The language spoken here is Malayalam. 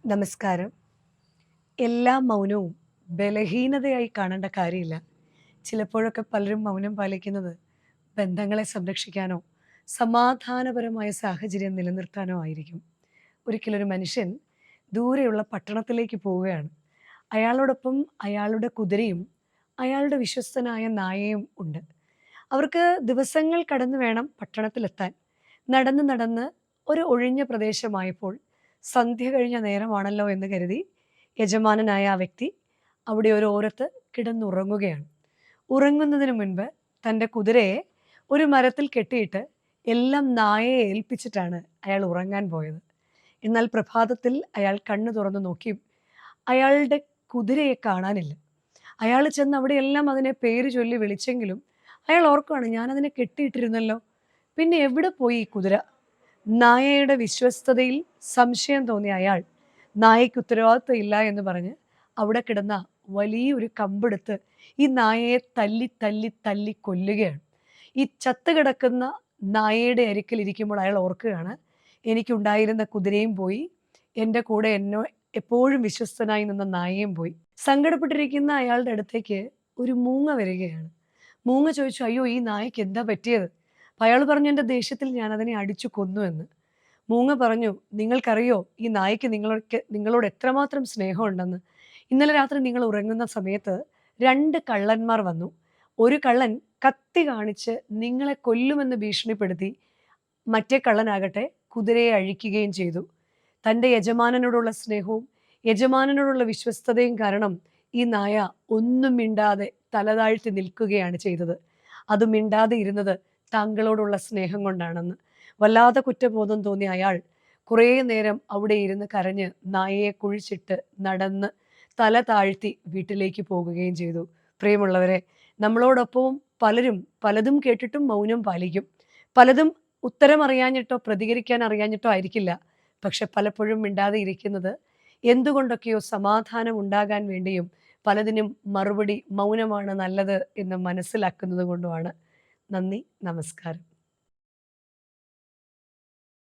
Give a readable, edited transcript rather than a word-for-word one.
നമസ്കാരം. എല്ലാ മൗനവും ബലഹീനതയായി കാണേണ്ട കാര്യമില്ല. ചിലപ്പോഴൊക്കെ പലരും മൗനം പാലിക്കുന്നത് ബന്ധങ്ങളെ സംരക്ഷിക്കാനോ, സമാധാനപരമായ സാഹചര്യം നിലനിർത്താനോ ആയിരിക്കും. ഒരിക്കലൊരു മനുഷ്യൻ ദൂരെയുള്ള പട്ടണത്തിലേക്ക് പോവുകയാണ്. അയാളോടൊപ്പം അയാളുടെ കുതിരയും, അയാളുടെ വിശ്വസ്തനായ നായയും ഉണ്ട്. അവർക്ക് ദിവസങ്ങൾ കടന്നു വേണം പട്ടണത്തിലെത്താൻ. നടന്ന് നടന്ന് ഒരു ഒഴിഞ്ഞ പ്രദേശമായപ്പോൾ സന്ധ്യ കഴിഞ്ഞ നേരമാണല്ലോ എന്ന് കരുതി യജമാനനായ ആ വ്യക്തി അവിടെ ഒരു ഓരത്ത് കിടന്നുറങ്ങുകയാണ്. ഉറങ്ങുന്നതിന് മുൻപ് തൻ്റെ കുതിരയെ ഒരു മരത്തിൽ കെട്ടിയിട്ട് എല്ലാം നായയെ ഏൽപ്പിച്ചിട്ടാണ് അയാൾ ഉറങ്ങാൻ പോയത്. എന്നാൽ പ്രഭാതത്തിൽ അയാൾ കണ്ണു തുറന്നു നോക്കി അയാളുടെ കുതിരയെ കാണാനില്ല. അയാൾ ചെന്ന് അവിടെയെല്ലാം അതിനെ പേര് ചൊല്ലി വിളിച്ചെങ്കിലും അയാൾ ഓർക്കുകയാണ്, ഞാനതിനെ കെട്ടിയിട്ടിരുന്നല്ലോ, പിന്നെ എവിടെ പോയി ഈ കുതിര? നായയുടെ വിശ്വസ്തതയിൽ സംശയം തോന്നിയ അയാൾ നായയ്ക്ക് ഉത്തരവാദിത്വം ഇല്ല എന്ന് പറഞ്ഞ് അവിടെ കിടന്ന വലിയൊരു കമ്പെടുത്ത് ഈ നായയെ തല്ലി തല്ലി തല്ലി കൊല്ലുകയാണ്. ഈ ചത്തുകിടക്കുന്ന നായയുടെ അരികിൽ ഇരിക്കുമ്പോൾ അയാൾ ഓർക്കുകയാണ്, എനിക്കുണ്ടായിരുന്ന കുതിരയും പോയി, എൻ്റെ കൂടെ എന്നെ എപ്പോഴും വിശ്വസ്തനായി നിന്ന നായയും പോയി. സങ്കടപ്പെട്ടിരിക്കുന്ന അയാളുടെ അടുത്തേക്ക് ഒരു മൂങ്ങ വരികയാണ്. മൂങ്ങ ചോദിച്ചു, അയ്യോ, ഈ നായയ്ക്ക് എന്താ പറ്റിയത്? അപ്പം അയാൾ പറഞ്ഞു, എൻ്റെ ദേഷ്യത്തിൽ ഞാൻ അതിനെ അടിച്ചു കൊന്നു എന്ന്. മൂങ്ങ പറഞ്ഞു, നിങ്ങൾക്കറിയോ ഈ നായ്ക്ക് നിങ്ങളോട് എത്രമാത്രം സ്നേഹമുണ്ടെന്ന്? ഇന്നലെ രാത്രി നിങ്ങൾ ഉറങ്ങുന്ന സമയത്ത് 2 കള്ളന്മാർ വന്നു. ഒരു കള്ളൻ കത്തി കാണിച്ച് നിങ്ങളെ കൊല്ലുമെന്ന് ഭീഷണിപ്പെടുത്തി, മറ്റേ കള്ളനാകട്ടെ കുതിരയെ അഴിക്കുകയും ചെയ്തു. തൻ്റെ യജമാനനോടുള്ള സ്നേഹവും യജമാനനോടുള്ള വിശ്വസ്തതയും കാരണം ഈ നായ ഒന്നും മിണ്ടാതെ തലതാഴ്ത്തി നിൽക്കുകയാണ് ചെയ്തത്. അത് മിണ്ടാതെ ഇരുന്നത് താങ്കളോടുള്ള സ്നേഹം കൊണ്ടാണെന്ന്. വല്ലാതെ കുറ്റബോധം തോന്നിയ അയാൾ കുറേ നേരം അവിടെ ഇരുന്ന് കരഞ്ഞ് നായയെ കുഴിച്ചിട്ട് നടന്ന് തല താഴ്ത്തി വീട്ടിലേക്ക് പോകുകയും ചെയ്തു. പ്രിയമുള്ളവരെ, നമ്മളോടൊപ്പവും പലരും പലതും കേട്ടിട്ടും മൗനം പാലിക്കും. പലതും ഉത്തരം അറിയാഞ്ഞിട്ടോ പ്രതികരിക്കാൻ അറിയാഞ്ഞിട്ടോ ആയിരിക്കില്ല. പക്ഷെ പലപ്പോഴും മിണ്ടാതെ ഇരിക്കുന്നത് എന്തുകൊണ്ടൊക്കെയോ സമാധാനം ഉണ്ടാകാൻ വേണ്ടിയും പലതിനും മറുപടി മൗനമാണ് നല്ലത് എന്ന് മനസ്സിലാക്കുന്നത് കൊണ്ടുമാണ്. നന്ദി, നമസ്കാരം.